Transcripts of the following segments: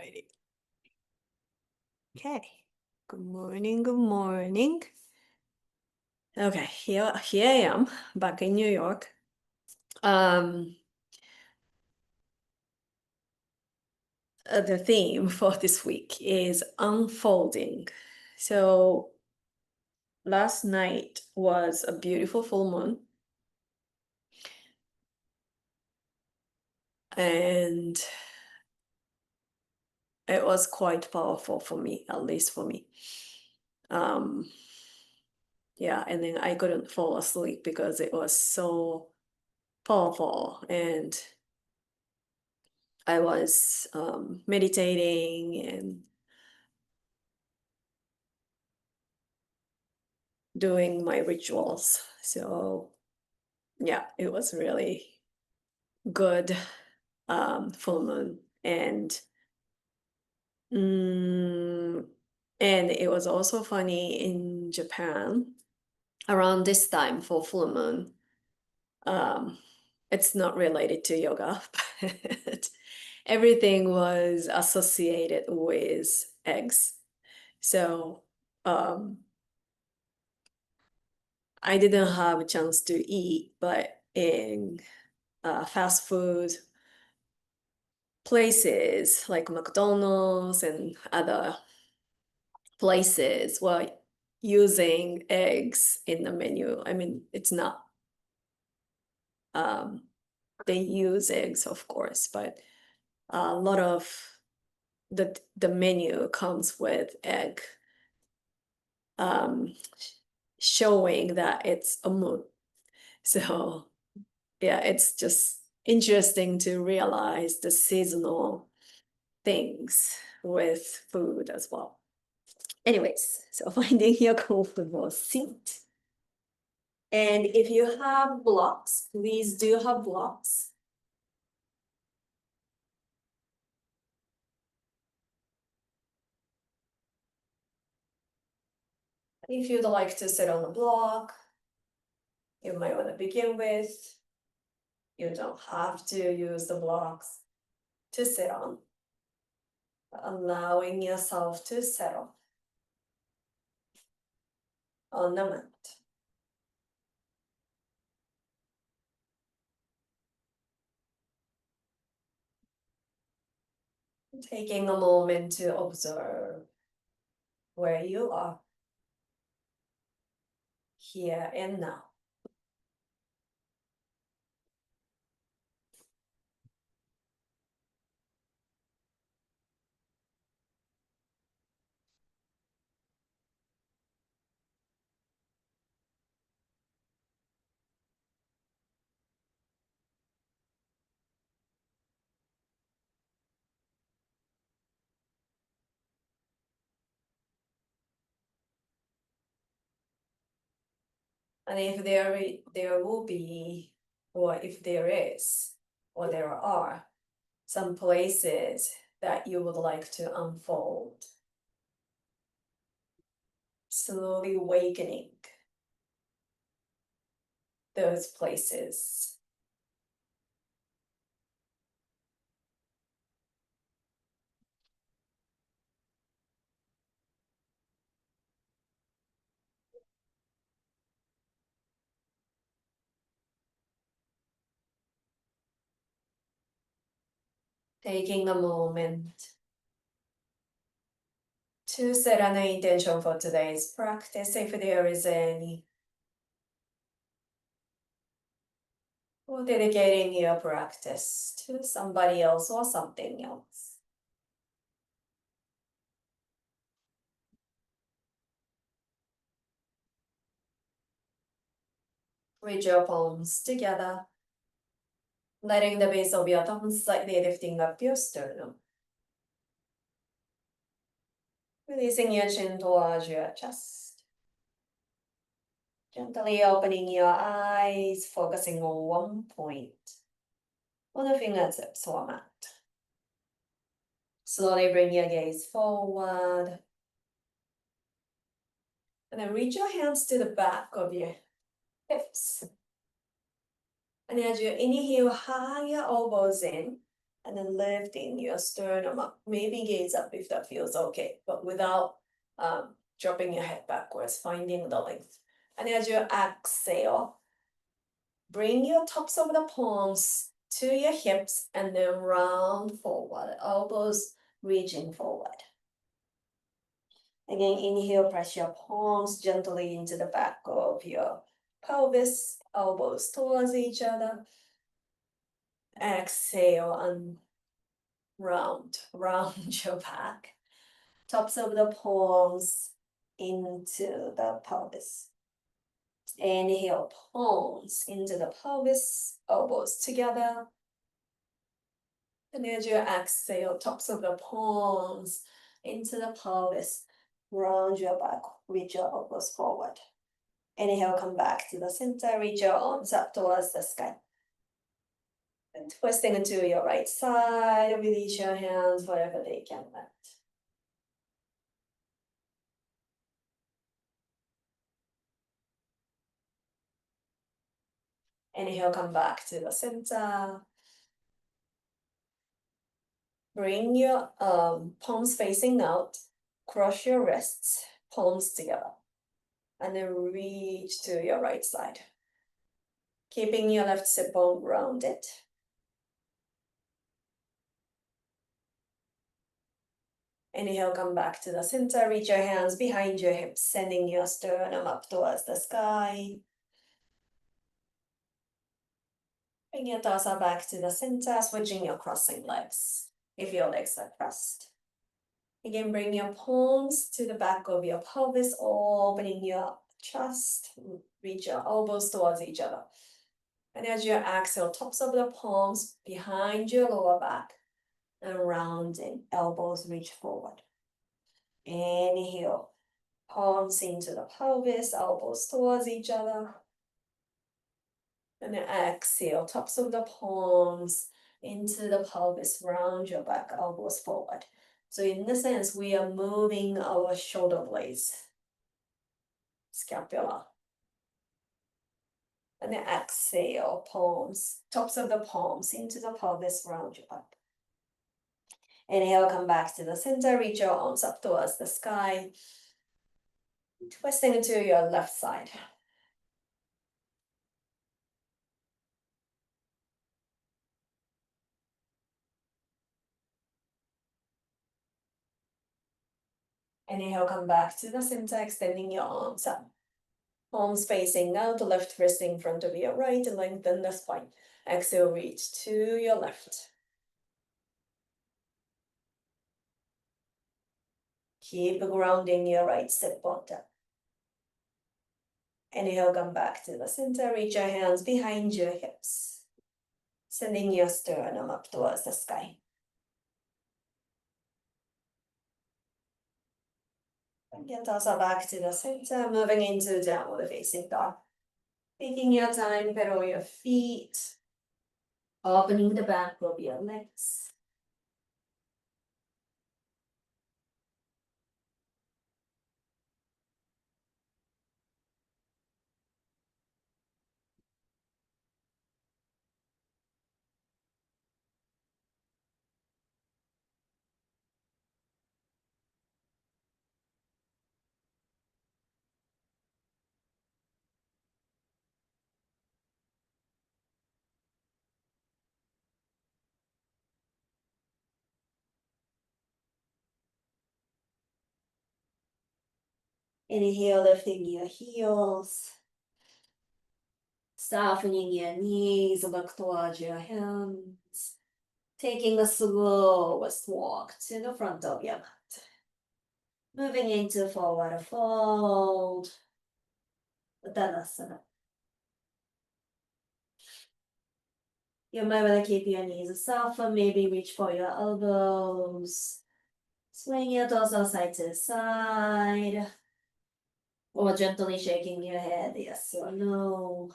Alrighty. Okay. Good morning. Good morning. Okay, here I am back in New York. The theme for this week is unfolding. So last night was a beautiful full moon, and it was quite powerful for me, at least for me. Yeah, and then I couldn't fall asleep because it was so powerful, and I was meditating and doing my rituals. So yeah, it was really good full moon, and it was also funny in Japan around this time for full moon. It's not related to yoga, but everything was associated with eggs. So I didn't have a chance to eat, but in fast food places like McDonald's and other places were using eggs in the menu. I mean, it's not, they use eggs, of course, but a lot of the menu comes with egg, showing that it's a moon. So yeah, it's just interesting to realize the seasonal things with food as well. Anyways, so finding your comfortable seat. And if you have blocks, please do have blocks. If you'd like to sit on a block, you might want to begin with. You don't have to use the blocks to sit on, allowing yourself to settle on the mat. Taking a moment to observe where you are, here and now. And if there will be, or if there is, or there are some places that you would like to unfold, slowly awakening those places. Taking a moment to set an intention for today's practice, if there is any, or dedicating your practice to somebody else or something else. Reach your palms together, letting the base of your thumbs slightly lifting up your sternum. Releasing your chin towards your chest. Gently opening your eyes, focusing on one point on the fingertips or mat. Slowly bring your gaze forward. And then reach your hands to the back of your hips. And as you inhale, hug your elbows in And then lifting your sternum up. Maybe gaze up if that feels okay, but without dropping your head backwards, finding the length. And as you exhale, bring your tops of the palms to your hips and then round forward, elbows reaching forward. Again, inhale, press your palms gently into the back of your pelvis, elbows towards each other. Exhale and round your back. Tops of the palms into the pelvis. Inhale, palms into the pelvis, elbows together. And as you exhale, tops of the palms into the pelvis, round your back, reach your elbows forward. Inhale, come back to the center, reach your arms up towards the sky. And twisting to your right side, release your hands wherever they can land. Inhale, come back to the center. Bring your palms facing out, cross your wrists, palms together, and then reach to your right side. Keeping your left sit bone grounded. Inhale, come back to the center, reach your hands behind your hips, sending your sternum up towards the sky. Bring your torso back to the center, switching your crossing legs, if your legs are crossed. Again, bring your palms to the back of your pelvis, opening your chest, reach your elbows towards each other. And as you exhale, tops of the palms behind your lower back and rounding, elbows reach forward. Inhale, palms into the pelvis, elbows towards each other. And then exhale, tops of the palms into the pelvis, round your back, elbows forward. So in this sense, we are moving our shoulder blades, scapula. And then exhale, palms, tops of the palms into the pelvis, round your back. Inhale, come back to the center, reach your arms up towards the sky. Twisting to your left side. Inhale, come back to the center, extending your arms up. Palms facing out, left wrist in front of your right, lengthen the spine. Exhale, reach to your left. Keep grounding your right sit bone down. Inhale, come back to the center, reach your hands behind your hips. Sending your sternum up towards the sky. Again, torso back to the center, moving into downward facing dog. Taking your time, pedal your feet. Opening the back of your legs. Inhale, lifting your heels. Softening your knees, look towards your hands. Taking the slowest walk to the front of your mat. Moving into forward fold. Uttanasana. You might want to keep your knees soft, maybe reach for your elbows. Swing your torso side to side. Or gently shaking your head, yes or no.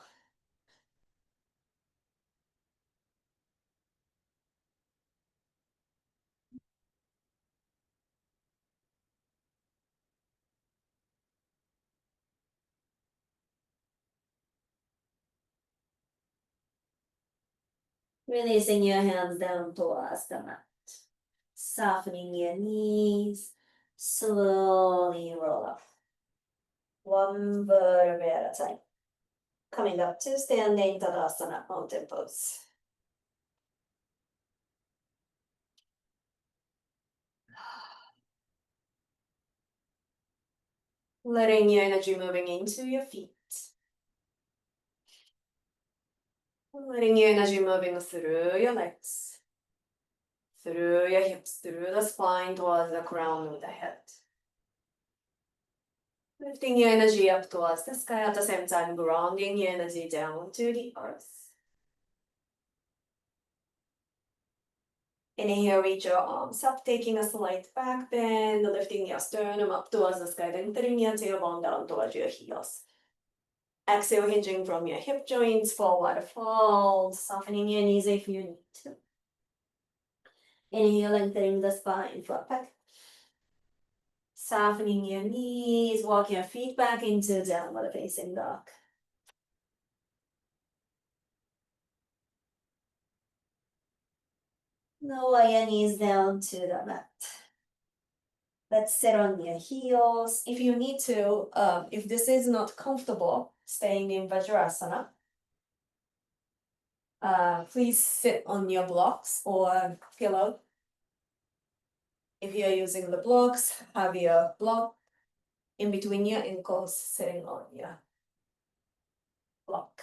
Releasing your hands down towards the mat. Softening your knees. Slowly roll up. One vertebrae at a time. Coming up to standing Tadasana, mountain pose. Letting your energy moving into your feet. Letting your energy moving through your legs. Through your hips, through the spine towards the crown of the head. Lifting your energy up towards the sky at the same time, grounding your energy down to the earth. Inhale, reach your arms up, taking a slight back bend, lifting your sternum up towards the sky, then putting your tailbone down towards your heels. Exhale, hinging from your hip joints, forward fold, softening your knees if you need to. Inhale, lengthening the spine, flat back. Softening your knees, walk your feet back into downward facing dog. Lower your knees down to the mat. Let's sit on your heels. If you need to, if this is not comfortable, staying in Vajrasana, please sit on your blocks or pillow. If you're using the blocks, have your block in between your ankles, sitting on your block.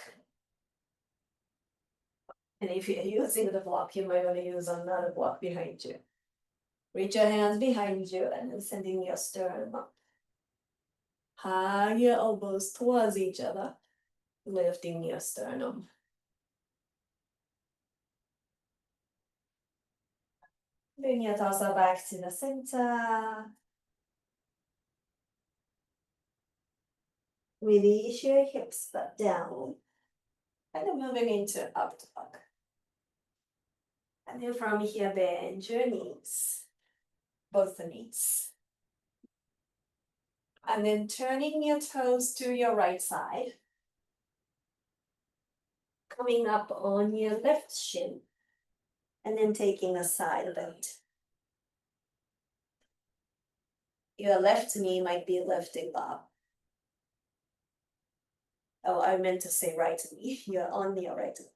And if you're using the block, you might want to use another block behind you. Reach your hands behind you and then sending your sternum up. Hug your elbows towards each other, lifting your sternum. Bring your torso back to the center. Release your hips back down. And then moving into up dog. And then from here, bend your knees, both the knees. And then turning your toes to your right side. Coming up on your left shin. And then taking a side bend. Your left knee might be lifting up. Oh, I meant to say right knee. You're on your right knee.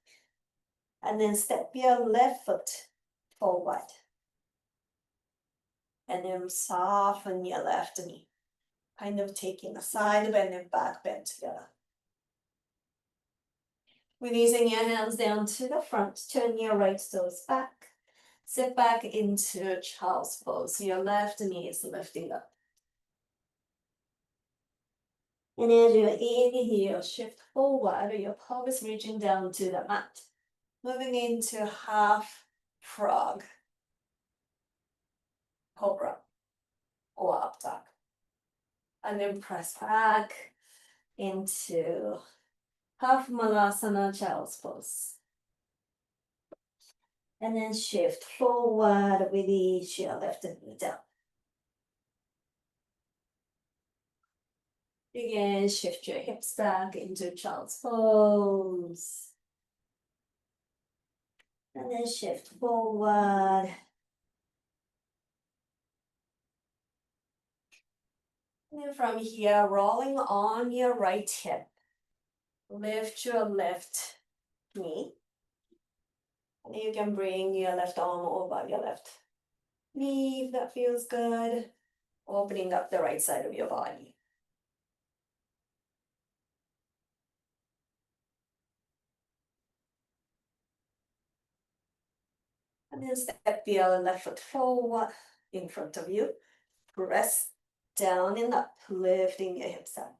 And then step your left foot forward. And then soften your left knee. Kind of taking a side bend and back bend together. Releasing your hands down to the front. Turn your right toes back. Sit back into child's pose. Your left knee is lifting up. And as you inhale, shift forward, your pelvis reaching down to the mat. Moving into half frog, cobra, or up dog. And then press back into half malasana, child's pose. And then shift forward, release your left knee down. Again, shift your hips back into child's pose. And then shift forward. And then from here, rolling on your right hip. Lift your left knee. And you can bring your left arm over your left knee if that feels good. Opening up the right side of your body. And then step your left foot forward in front of you. Press down and up, lifting your hips up.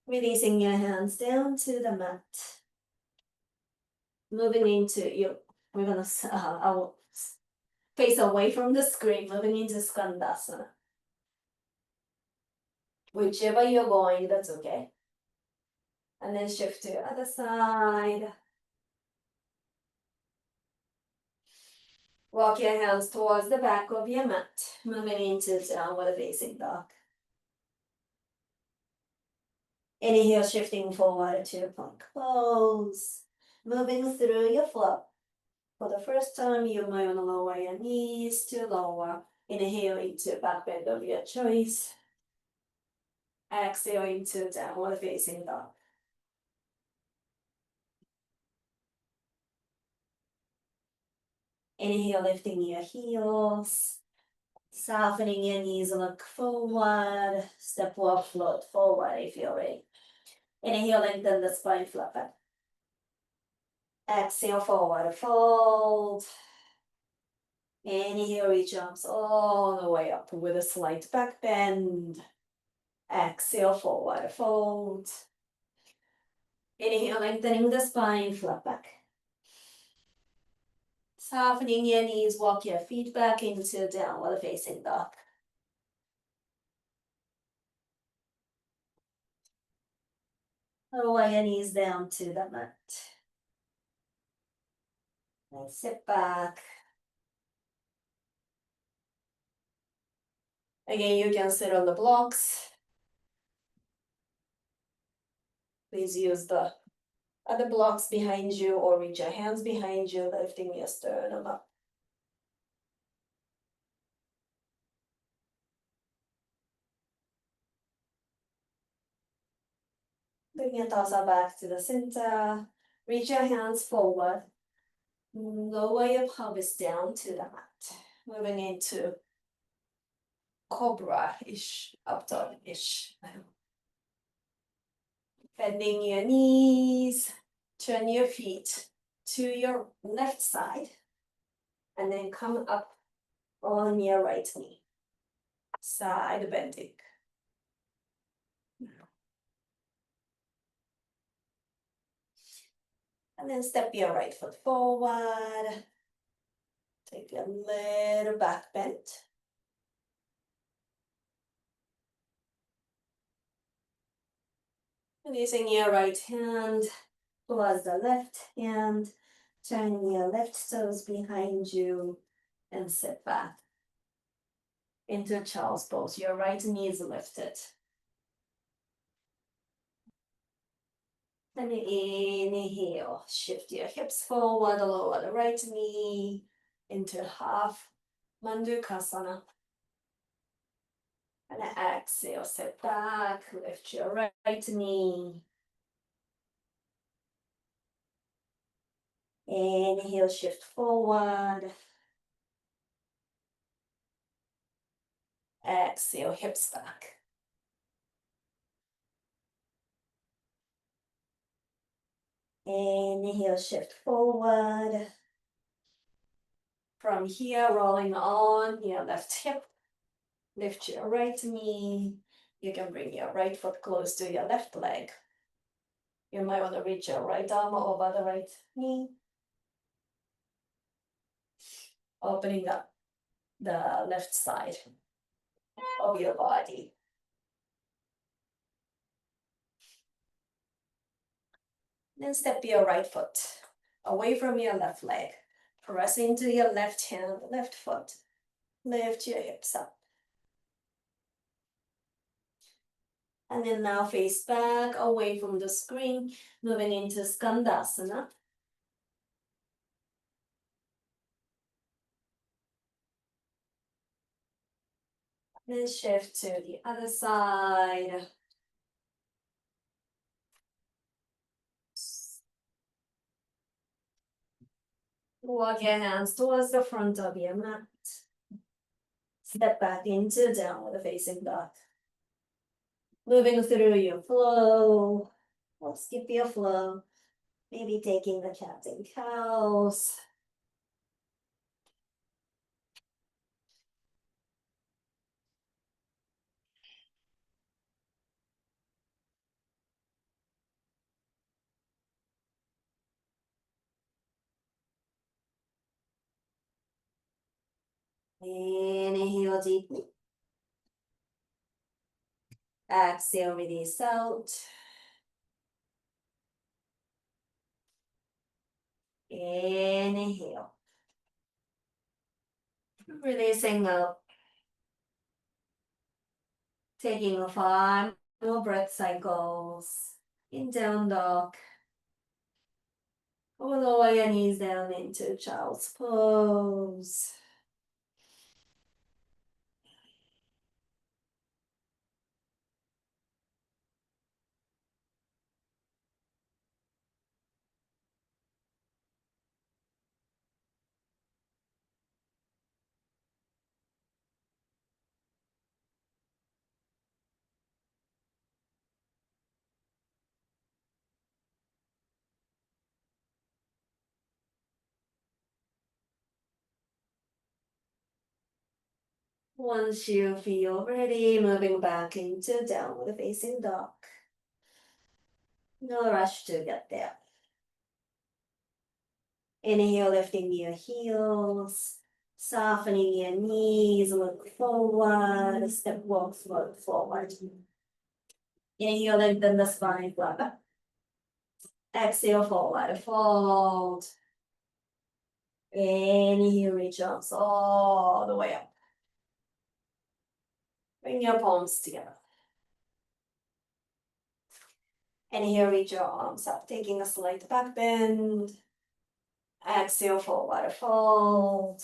Releasing your hands down to the mat. Moving into you. We're gonna face away from the screen, moving into Skandasana. Whichever you're going, that's okay. And then shift to the other side. Walk your hands towards the back of your mat, moving into downward facing dog. Inhale, shifting forward to plank pose. Moving through your flow. For the first time, you might want to lower your knees to lower. Inhale into back bend of your choice. Exhale into downward facing dog. Inhale, lifting your heels. Softening your knees, look forward. Step or float forward if you're ready. Inhale, lengthen the spine, flat back. Exhale, forward fold. Inhale, reach arms all the way up with a slight back bend. Exhale, forward fold. Inhale, lengthening the spine, flat back. Softening your knees, walk your feet back into downward facing dog. Lower your knees down to the mat. And sit back. Again, you can sit on the blocks. Please use the other blocks behind you or reach your hands behind you, lifting your sternum up. Bring your torso back to the center. Reach your hands forward. Lower your pelvis down to the mat. Moving into cobra-ish, up dog-ish. Bending your knees. Turn your feet to your left side. And then come up on your right knee. Side bending. And then step your right foot forward. Take a little back bend. And using your right hand towards the left hand, turn your left toes behind you and sit back into child's pose. Your right knee is lifted. And inhale, shift your hips forward, lower the right knee into half Mandukasana. And exhale, sit back, lift your right knee. Inhale, shift forward. Exhale, hips back. Inhale, shift forward. From here, rolling on your left hip. Lift your right knee. You can bring your right foot close to your left leg. You might want to reach your right arm over the right knee. Opening up the left side of your body. Then step your right foot away from your left leg. Press into your left hand, left foot. Lift your hips up. And then now face back away from the screen, moving into Skandasana. Then shift to the other side. Walk your hands towards the front of your mat. Step back into downward facing dog. Moving through your flow. Or skip your flow. Maybe taking the cat and cows. Inhale deeply. Exhale, release out. Inhale. Releasing out. Taking 5 more breath cycles. In down dog. Or lower your knees down into child's pose. Once you feel ready, moving back into downward facing dog. No rush to get there. Inhale, lifting your heels, softening your knees, look forward, step walk forward. Inhale, lengthen the spine, flat back. Exhale, forward, fold. Inhale, reach arms all the way up. Bring your palms together. Inhale, reach your arms up, taking a slight back bend. Exhale, forward fold.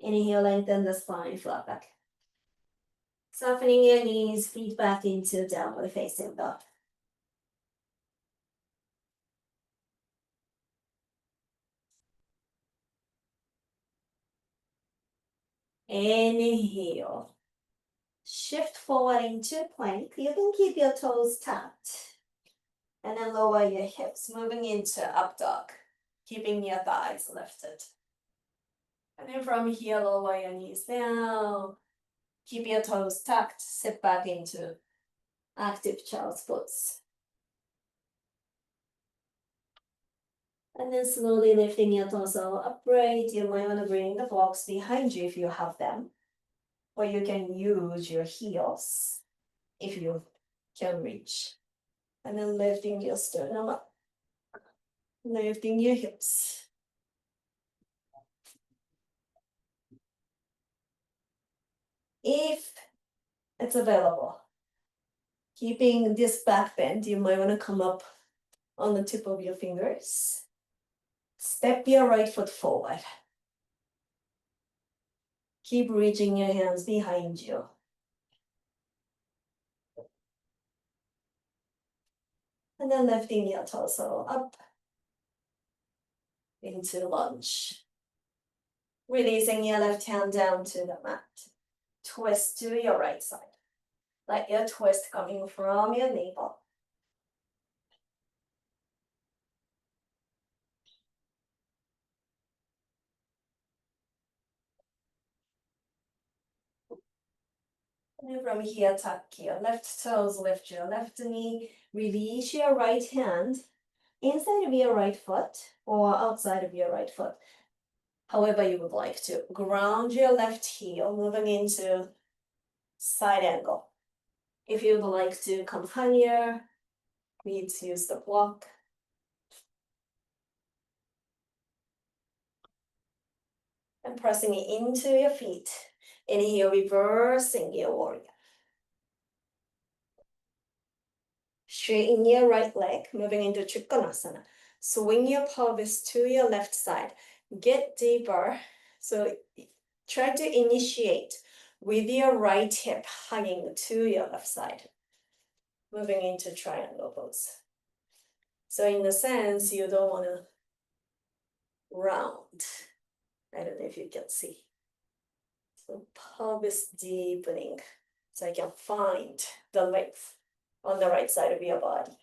Inhale, lengthen the spine, flat back. Softening your knees, feet back into downward facing dog. Inhale. Shift forward into plank. You can keep your toes tapped. And then lower your hips, moving into up dog, keeping your thighs lifted. And then from here, lower your knees down. Keep your toes tucked, sit back into active child's pose. And then slowly lifting your torso upright. You might want to bring the blocks behind you if you have them. Or you can use your heels if you can reach. And then lifting your sternum up. Lifting your hips. If it's available, keeping this back bend, you might want to come up on the tip of your fingers. Step your right foot forward. Keep reaching your hands behind you. And then lifting your torso up into lunge. Releasing your left hand down to the mat. Twist to your right side. Let your twist coming from your navel. And from here, tuck your left toes, lift your left knee, release your right hand inside of your right foot or outside of your right foot. However you would like to. Ground your left heel, moving into side angle. If you would like to come higher, please use the block. And pressing it into your feet. Inhale, reversing your warrior. Straighten your right leg, moving into Trikonasana. Swing your pelvis to your left side. Get deeper. So try to initiate with your right hip hugging to your left side. Moving into triangle pose. So in a sense, you don't want to round. I don't know if you can see. So pelvis deepening. So I can find the length on the right side of your body.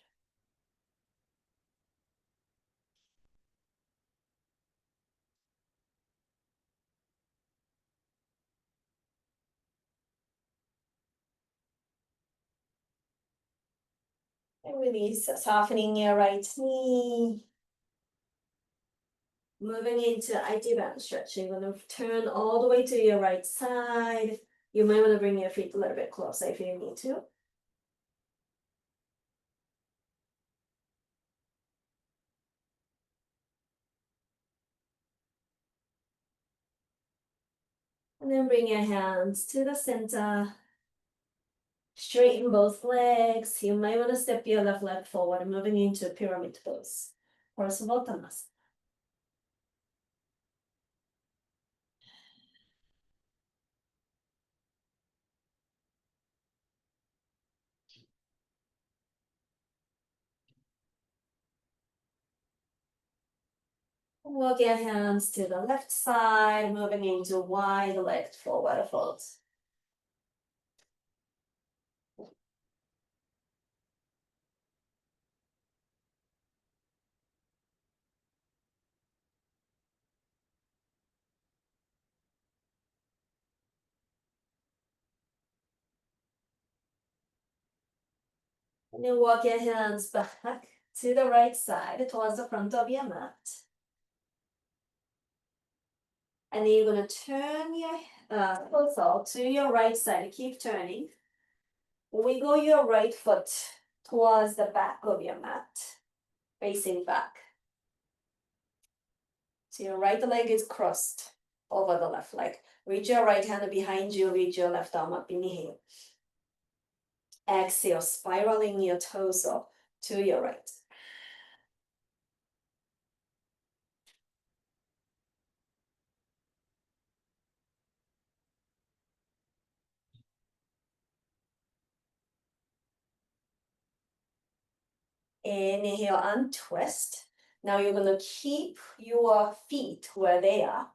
And release, softening your right knee. Moving into IT band stretch. You're going to turn all the way to your right side. You might want to bring your feet a little bit closer if you need to. And then bring your hands to the center. Straighten both legs. You might want to step your left leg forward, moving into pyramid pose. Parsvottanasana. Walk your hands to the left side, moving into wide-legged forward fold. And then walk your hands back to the right side towards the front of your mat. And then you're going to turn your torso to your right side. Keep turning. Wiggle your right foot towards the back of your mat, facing back. So your right leg is crossed over the left leg. Reach your right hand behind you, reach your left arm up, inhale. Exhale, spiraling your torso to your right. Inhale, untwist. Now you're gonna keep your feet where they are.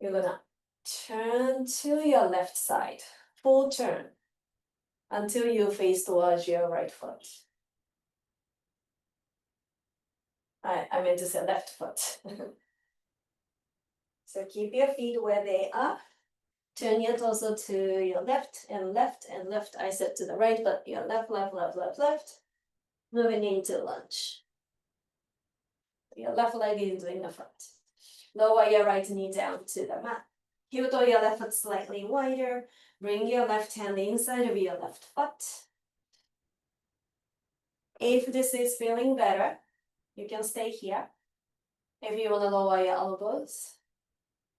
You're gonna turn to your left side, full turn, until you face towards your right foot. I meant to say left foot. So keep your feet where they are. Turn your torso to your left and left and left. I said to the right, but your left, left, left, left, left. Moving into lunge. Your left leg is in the front. Lower your right knee down to the mat. Heel toe your left foot slightly wider. Bring your left hand inside of your left foot. If this is feeling better, you can stay here. If you want to lower your elbows,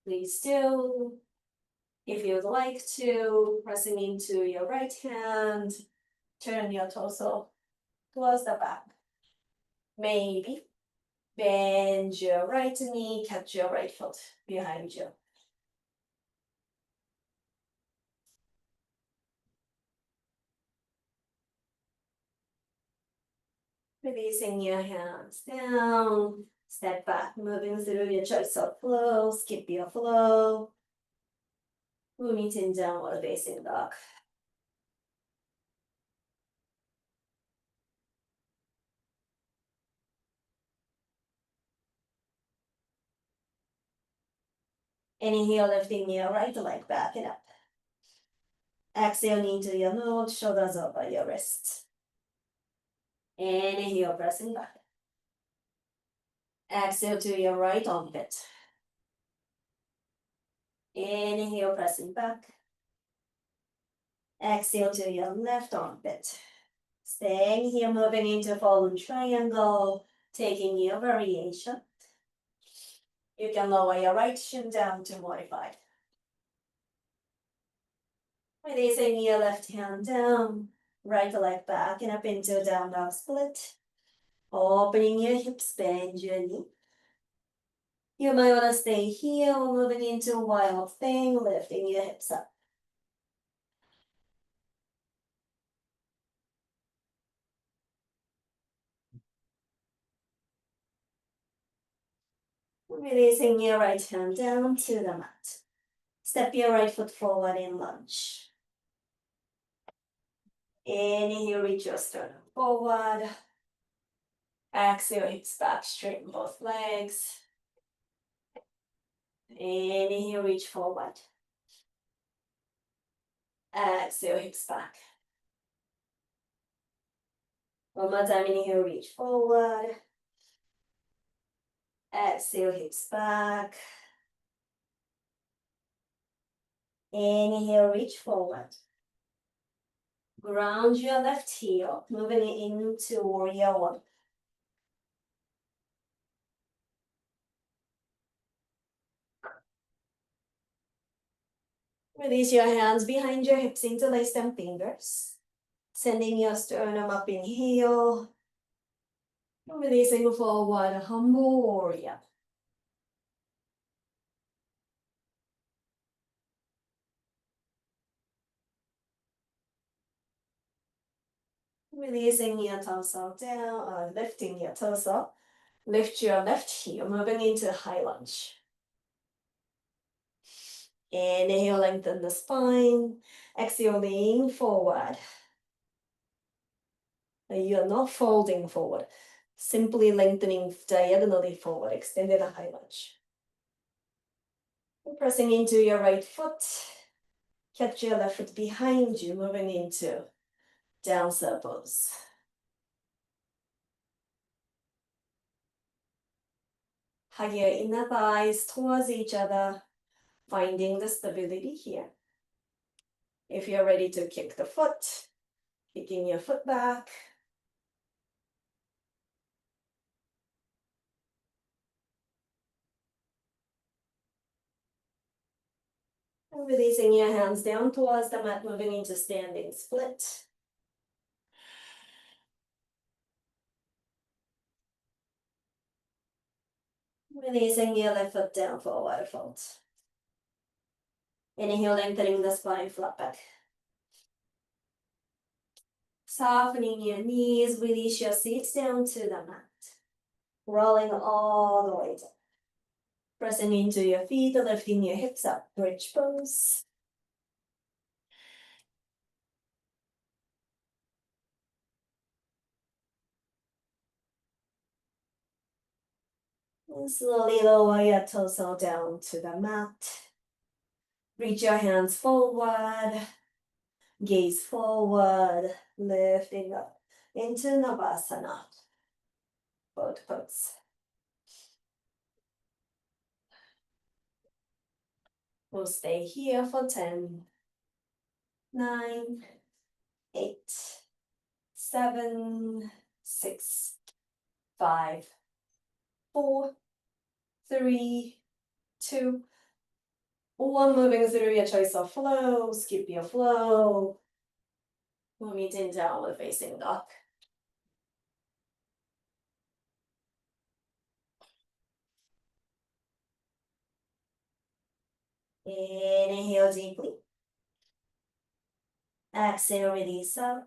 please do. If you'd like to, pressing into your right hand, turn your torso towards the back. Maybe bend your right knee, catch your right foot behind you. Releasing your hands down, step back, moving through your choice of flow, skip your flow. Moving in downward facing dog. Inhale, lifting your right leg back and up. Exhale, knee to your nose, shoulders over your wrists. Inhale, pressing back. Exhale to your right armpit. Inhale, pressing back. Exhale to your left armpit. Staying here, moving into fallen triangle, taking your variation. You can lower your right shin down to modified. Releasing your left hand down, right leg back and up into down dog split. Opening your hips, bend your knee. You might want to stay here or moving into wild thing, lifting your hips up. Releasing your right hand down to the mat. Step your right foot forward in lunge. Inhale, reach your sternum forward. Exhale, hips back, straighten both legs. Inhale, reach forward. Exhale, hips back. One more time, inhale, reach forward. Exhale, hips back. Inhale, reach forward. Ground your left heel, moving into warrior one. Release your hands behind your hips, interlace them fingers. Sending your sternum up, inhale. Releasing forward, humble warrior. Releasing your torso down, lifting your torso. Lift your left heel, moving into high lunge. Inhale, lengthen the spine. Exhale, lean forward. You're not folding forward, simply lengthening diagonally forward, extended a high lunge. Pressing into your right foot. Catch your left foot behind you, moving into down pose. Hug your inner thighs towards each other, finding the stability here. If you're ready to kick the foot, kicking your foot back. And releasing your hands down towards the mat, moving into standing split. Releasing your left foot down for a water fold. Inhale, lengthening the spine, flat back. Softening your knees, release your seat down to the mat. Rolling all the way down. Pressing into your feet, lifting your hips up, bridge pose. And slowly lower your torso down to the mat. Reach your hands forward, gaze forward, lifting up into Navasana. Both pose. We'll stay here for 10, 9, 8, 7, 6, 5, 4, 3, 2, 1. Moving through your choice of flow, skip your flow. We'll meet in downward facing dog. Inhale deeply. Exhale, release out.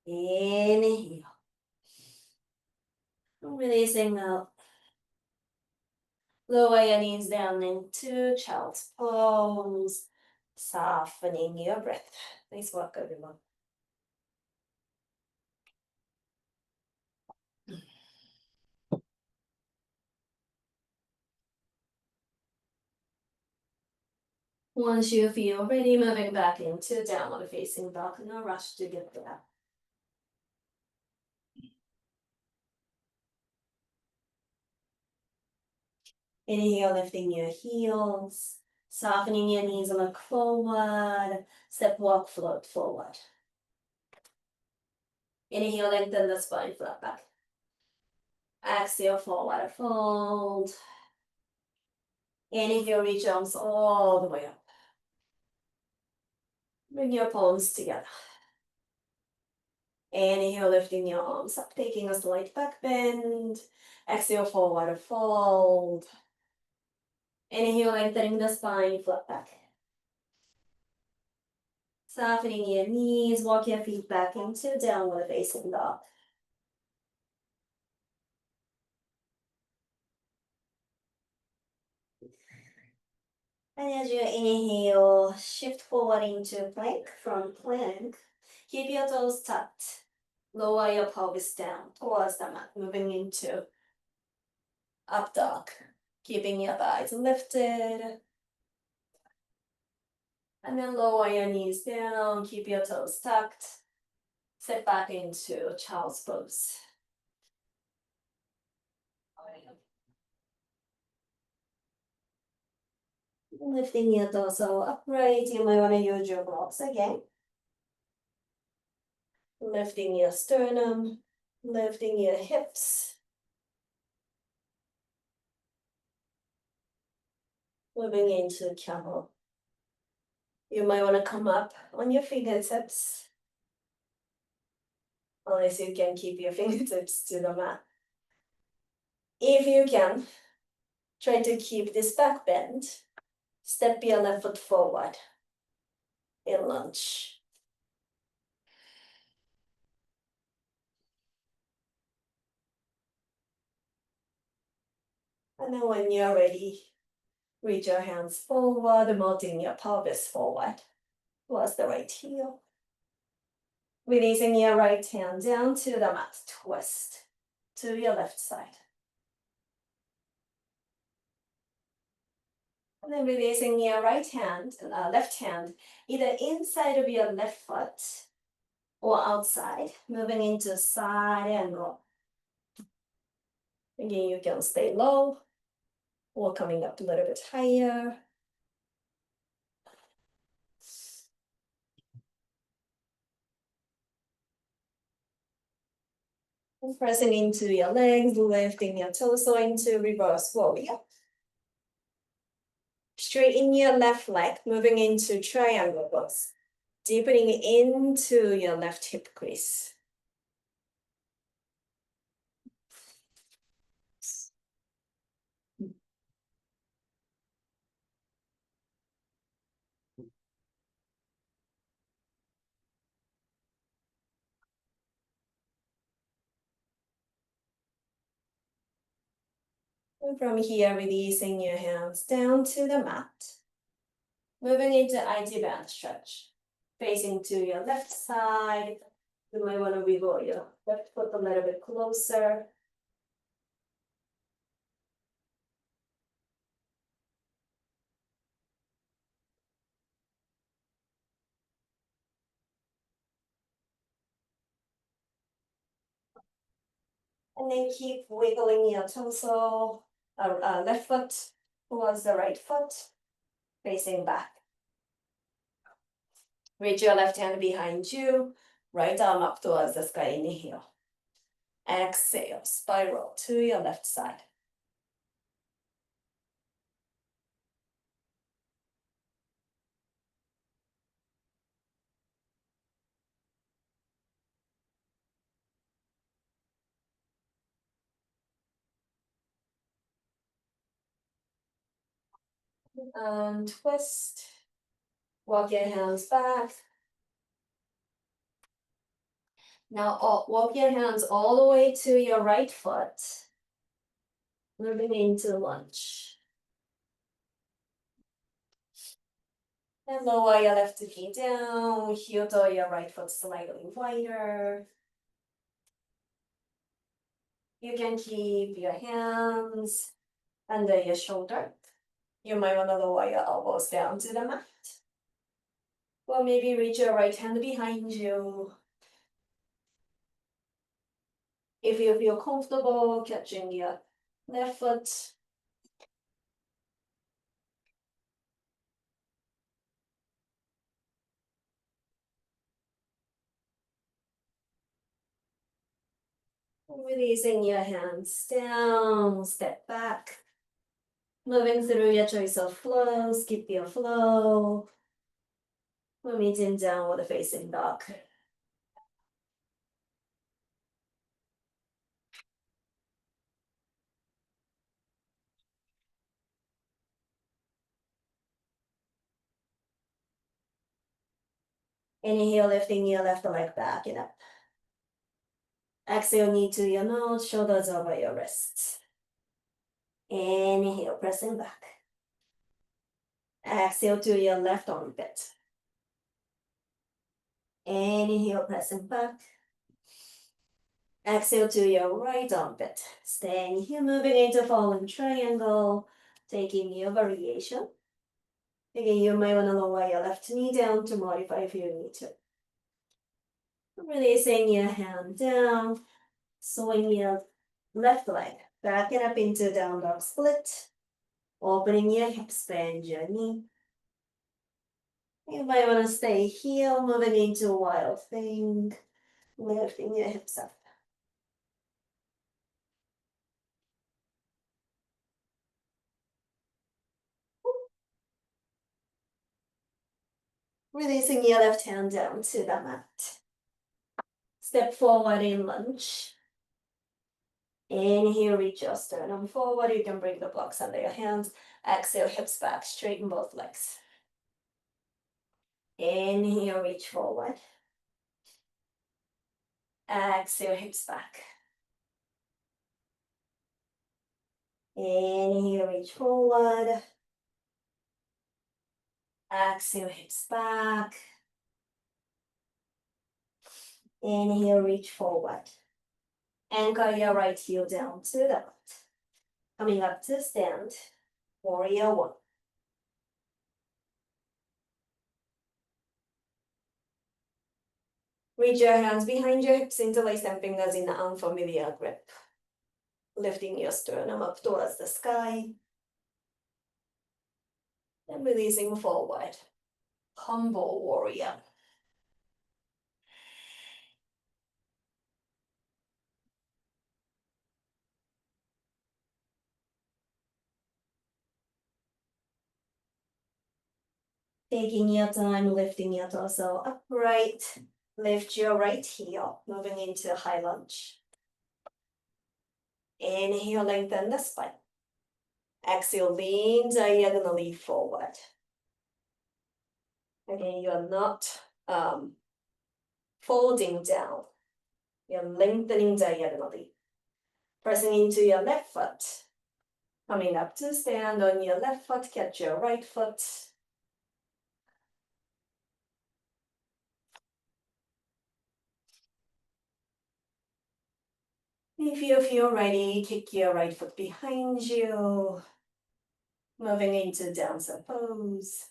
Inhale. Releasing out. Lower your knees down into child's pose. Softening your breath. Nice work, everyone. Once you feel ready, moving back into downward facing dog. No rush to get there. Inhale, lifting your heels. Softening your knees, look forward. Step, walk, float forward. Inhale, lengthen the spine, flat back. Exhale, forward fold. Inhale, reach arms all the way up. Bring your palms together. Inhale, lifting your arms up, taking a slight back bend. Exhale, forward fold. Inhale, lengthening the spine, flat back. Softening your knees, walk your feet back into downward facing dog. And as you inhale, shift forward into plank. From plank, keep your toes tucked. Lower your pelvis down towards the mat, moving into up dog. Keeping your thighs lifted. And then lower your knees down, keep your toes tucked. Sit back into child's pose. Lifting your torso upright, you might want to use your blocks again. Lifting your sternum, lifting your hips. Moving into camel. You might want to come up on your fingertips. unless you can keep your fingertips to the mat. If you can, try to keep this back bend. Step your left foot forward in lunge. And then when you're ready, reach your hands forward, melting your pelvis forward towards the right heel. Releasing your right hand down to the mat, twist to your left side. And then releasing your left hand, either inside of your left foot or outside, moving into side angle. Again, you can stay low or coming up a little bit higher. And pressing into your legs, lifting your torso into reverse warrior. Straighten your left leg, moving into triangle pose. Deepening into your left hip crease. And from here, releasing your hands down to the mat. Moving into IT band stretch. Facing to your left side. You might want to wiggle your left foot a little bit closer. And then keep wiggling your torso, left foot towards the right foot, facing back. Reach your left hand behind you, right arm up towards the sky, inhale. Exhale, spiral to your left side. And twist. Walk your hands back. Now walk your hands all the way to your right foot. Moving into lunge. And lower your left knee down, heel to your right foot slightly wider. You can keep your hands under your shoulder. You might want to lower your elbows down to the mat. Or maybe reach your right hand behind you. If you feel comfortable catching your left foot. Releasing your hands down, step back. Moving through your choice of flow, skip your flow. Moving in downward facing dog. Inhale, lifting your left leg back and up. Exhale, knee to your nose, shoulders over your wrists. Inhale, pressing back. Exhale to your left armpit. Inhale, pressing back. Exhale to your right armpit. Staying here, moving into falling triangle. Taking your variation. Again, you may want to lower your left knee down to modify if you need to. Releasing your hand down. Swing your left leg. Back it up into down dog split. Opening your hips, bend your knee. You might want to stay here, moving into wild thing. Lifting your hips up. Releasing your left hand down to the mat. Step forward in lunge. Inhale, reach your sternum forward. You can bring the blocks under your hands. Exhale, hips back, straighten both legs. Inhale, reach forward. Exhale, hips back. Inhale, reach forward. Exhale, hips back. Inhale, reach forward. Anchor your right heel down to the mat. Coming up to stand, warrior one. Reach your hands behind your hips, interlace them fingers in an unfamiliar grip. Lifting your sternum up towards the sky. And releasing forward. Humble warrior. Taking your time, lifting your torso upright. Lift your right heel, moving into high lunge. Inhale, lengthen the spine. Exhale, lean diagonally forward. Again, you're not folding down. You're lengthening diagonally. Pressing into your left foot. Coming up to stand on your left foot, catch your right foot. If you feel ready, kick your right foot behind you. Moving into downward pose.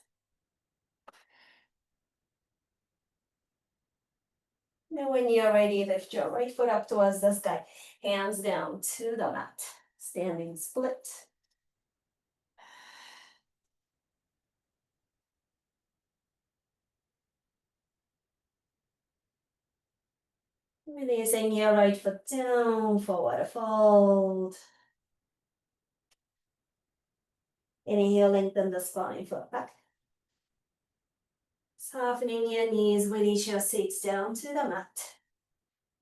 And when you're ready, lift your right foot up towards the sky. Hands down to the mat. Standing split. Releasing your right foot down, forward fold. Inhale, lengthen the spine, foot back. Softening your knees, release your seats down to the mat.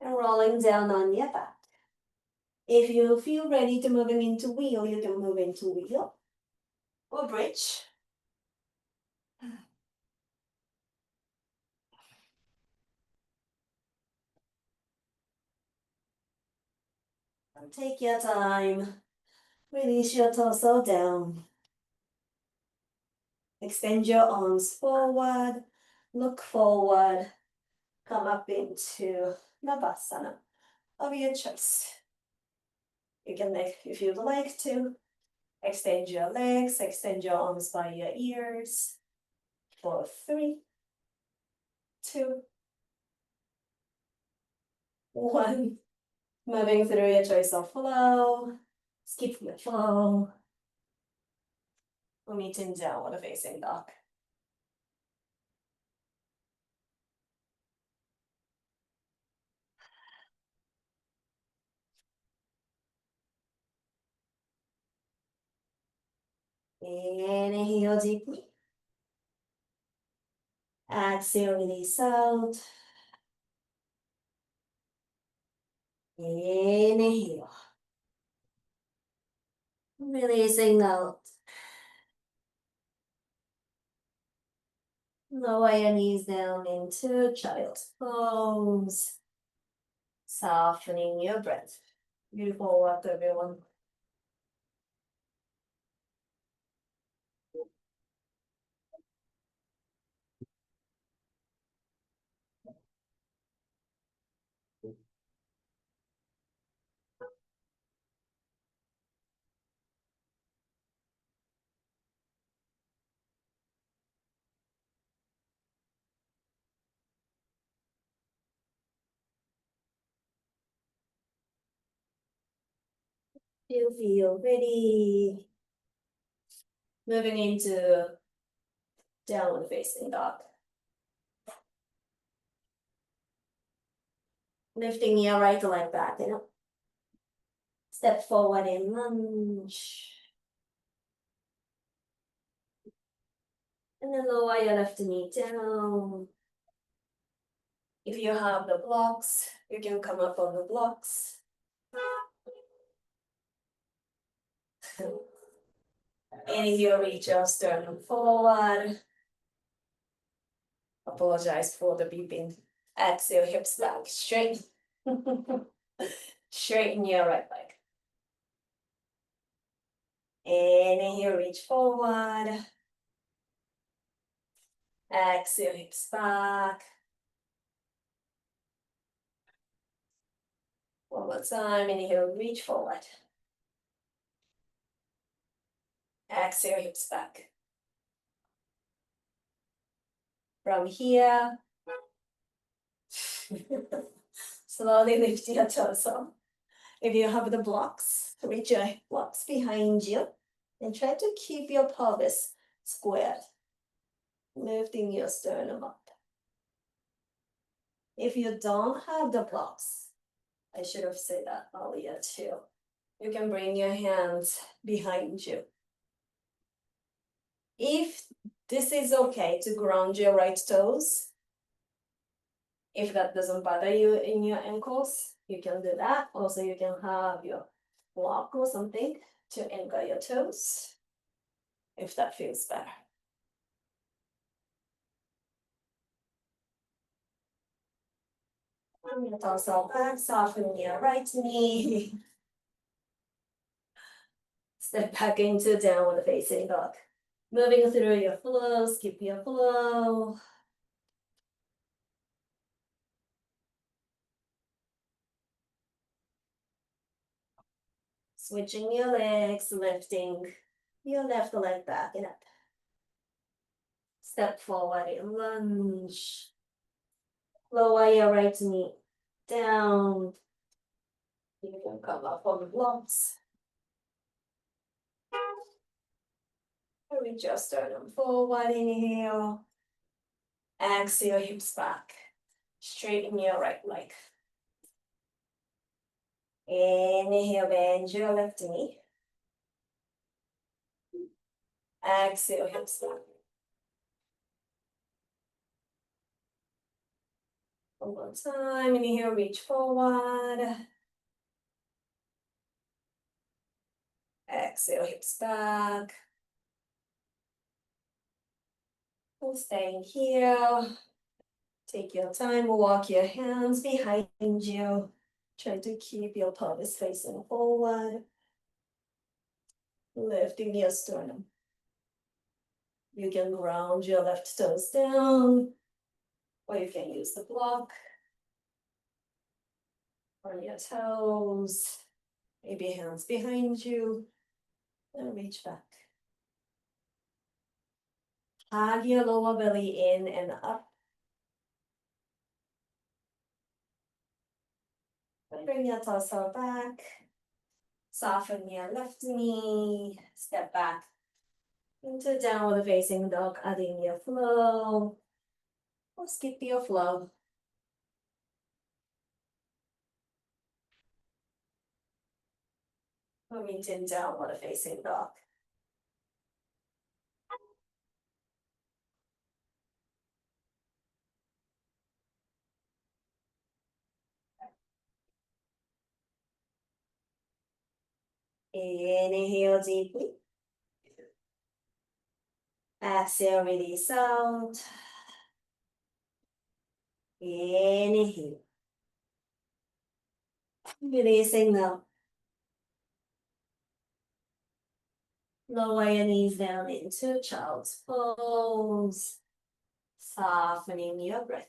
And rolling down on your back. If you feel ready to moving into wheel, you can move into wheel or bridge. And take your time. Release your torso down. Extend your arms forward. Look forward. Come up into Navasana of your choice. You can, if you'd like to, extend your legs, extend your arms by your ears. For 3, 2, 1. Moving through your choice of flow. Skip your flow. We're meeting downward facing dog. Inhale deeply. Exhale, release out. Inhale. Releasing out. Lower your knees down into child's pose. Softening your breath. Beautiful work, everyone. You feel ready. Moving into downward facing dog. Lifting your right leg back, Step forward in lunge. And then lower your left knee down. If you have the blocks, you can come up on the blocks. And if you reach your sternum forward, apologize for the beeping. Exhale, hips back, straight. Straighten your right leg. Inhale, reach forward. Exhale, hips back. One more time, inhale, reach forward. Exhale, hips back. From here, slowly lift your torso. If you have the blocks, reach your blocks behind you and try to keep your pelvis squared, lifting your sternum up. If you don't have the blocks, I should have said that earlier too. You can bring your hands behind you. If this is okay to ground your right toes, if that doesn't bother you in your ankles, you can do that. Also, you can have your block or something to anchor your toes, if that feels better. I'm gonna toss all back, soften your right knee. Step back into downward facing dog. Moving through your flow, skip your flow. Switching your legs, lifting your left leg back and up. Step forward and lunge. Lower your right knee down. You can come up on the blocks. Reach your sternum forward, inhale. Exhale, hips back. Straighten your right leg. Inhale, bend your left knee. Exhale, hips back. One more time, inhale, reach forward. Exhale, hips back. And staying here. Take your time, walk your hands behind you. Try to keep your pelvis facing forward. Lifting your sternum. You can ground your left toes down, or you can use the block on your toes. Maybe hands behind you, and reach back. Hug your lower belly in and up. Bring your torso back. Soften your left knee. Step back into downward facing dog, adding your flow. Or skip your flow. Moving to downward facing dog. Inhale deeply. Exhale, release out. Inhale. Releasing now. Lower your knees down into child's pose. Softening your breath.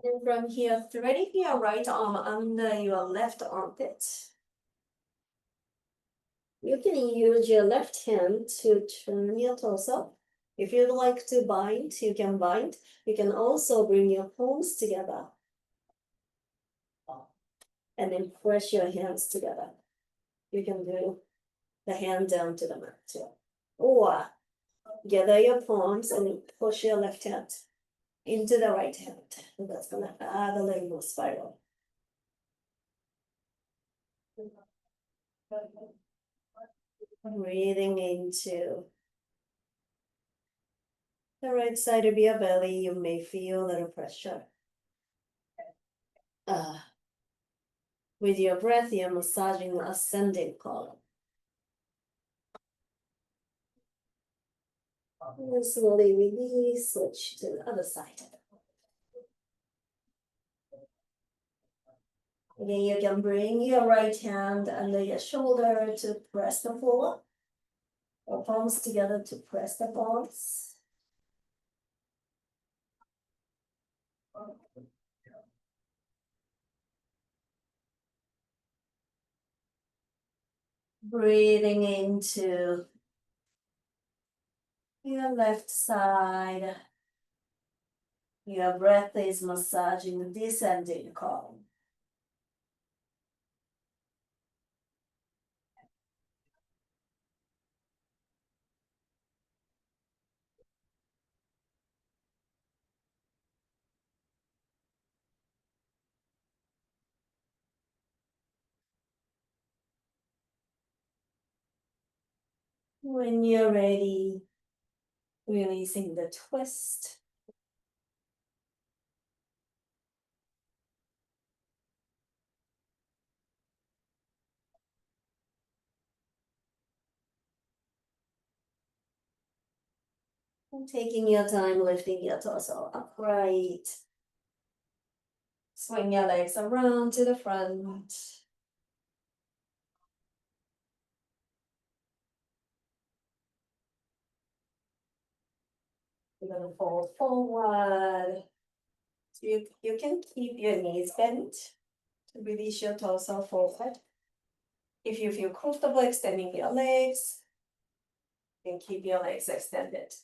And from here, threading your right arm under your left armpit. You can use your left hand to turn your torso. If you'd like to bind, you can bind. You can also bring your palms together. And then press your hands together. You can do the hand down to the mat too. Or Gather your palms and push your left hand into the right hand. And that's gonna add a little more spiral. Breathing into the right side of your belly, you may feel a little pressure. With your breath, you're massaging the ascending column. And slowly release, switch to the other side. Again, you can bring your right hand under your shoulder to press the floor, or palms together to press the palms. Breathing into your left side. Your breath is massaging the descending column. When you're ready, releasing the twist. And taking your time, lifting your torso upright. Swing your legs around to the front. You're gonna fold forward. So you can keep your knees bent to release your torso forward. If you feel comfortable extending your legs, you can keep your legs extended.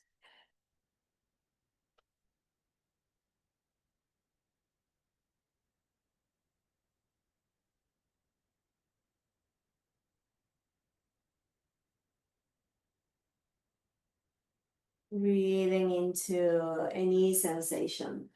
Breathing into any sensations.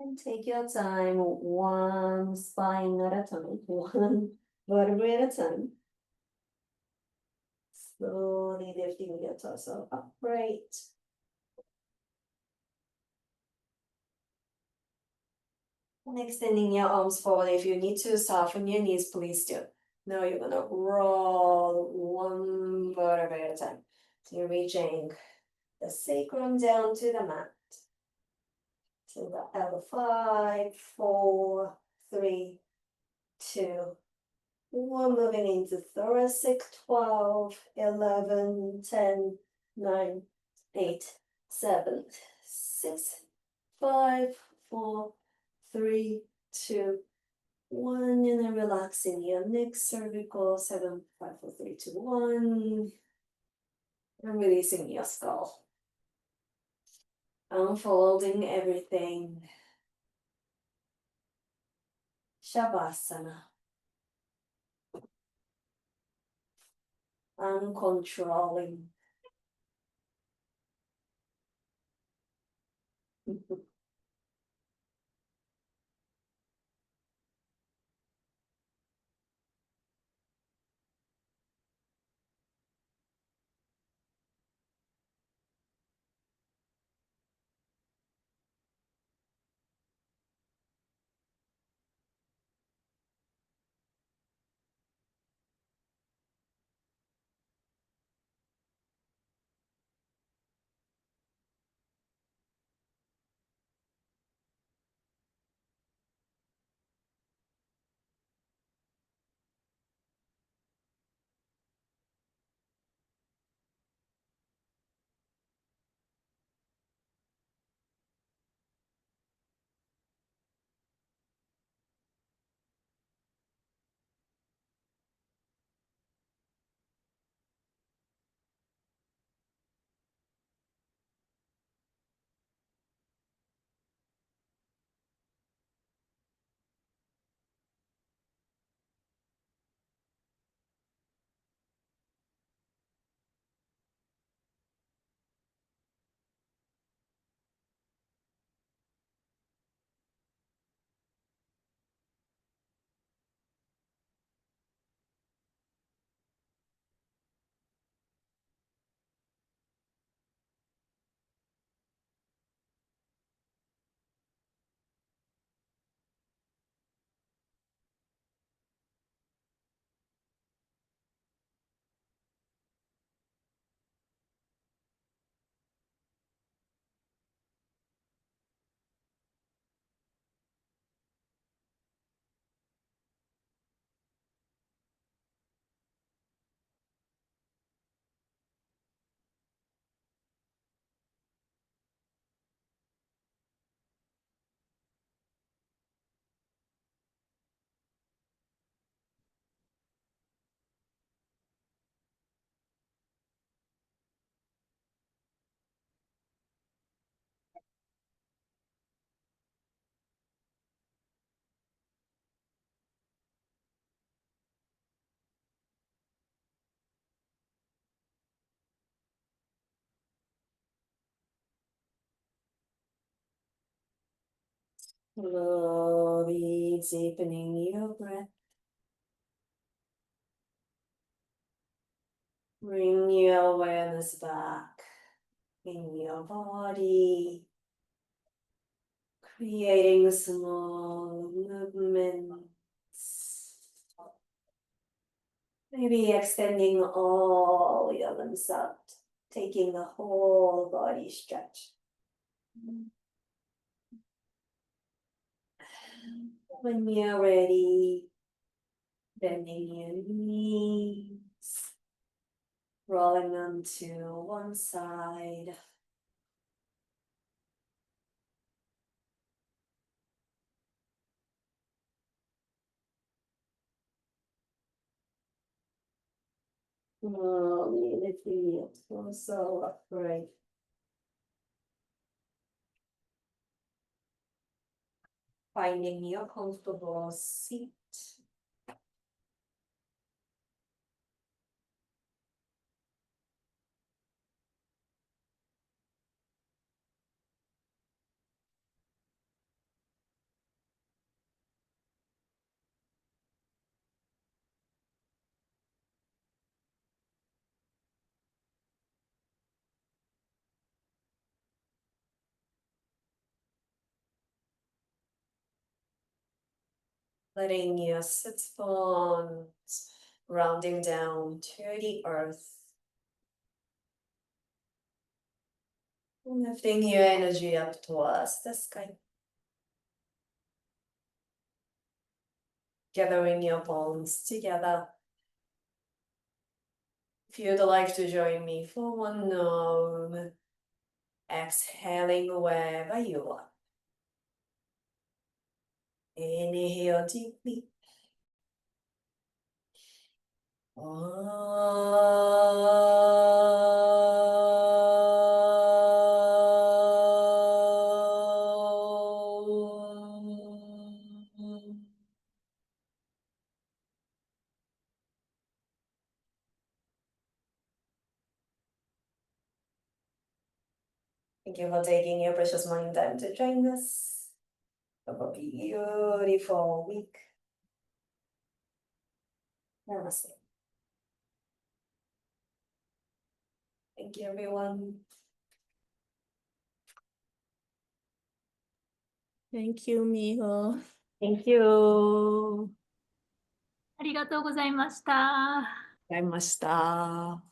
And take your time, one spine at a time, one vertebrae at a time. Slowly lifting your torso upright. And extending your arms forward. If you need to soften your knees, please do. Now you're gonna roll one vertebrae at a time. So you're reaching the sacrum down to the mat. So the out of 5, 4, 3, 2, 1. Moving into thoracic. 12, 11, 10, 9, 8, 7, 6, 5, 4, 3, 2, 1. And then relaxing your neck, cervical. 7, 5, 4, 3, 2, 1. And releasing your skull. Unfolding everything. Shavasana. Uncontrolling. Slowly deepening your breath. Bring your awareness back in your body, creating small movements. Maybe extending all your limbs out, taking a whole body stretch. When you're ready, bending your knees, rolling them to one side. Slowly lifting your torso upright. Finding your comfortable seat. Letting your sit bones rounding down to the earth. Lifting your energy up towards the sky. Gathering your bones together. If you'd like to join me for one Om, exhaling wherever you are. Inhale deeply. Thank you for taking your precious morning time to join us. Have a beautiful week. Namaste. Thank you, everyone. Thank you, Miho. Thank you. ありがとうございました。ありがとうございました。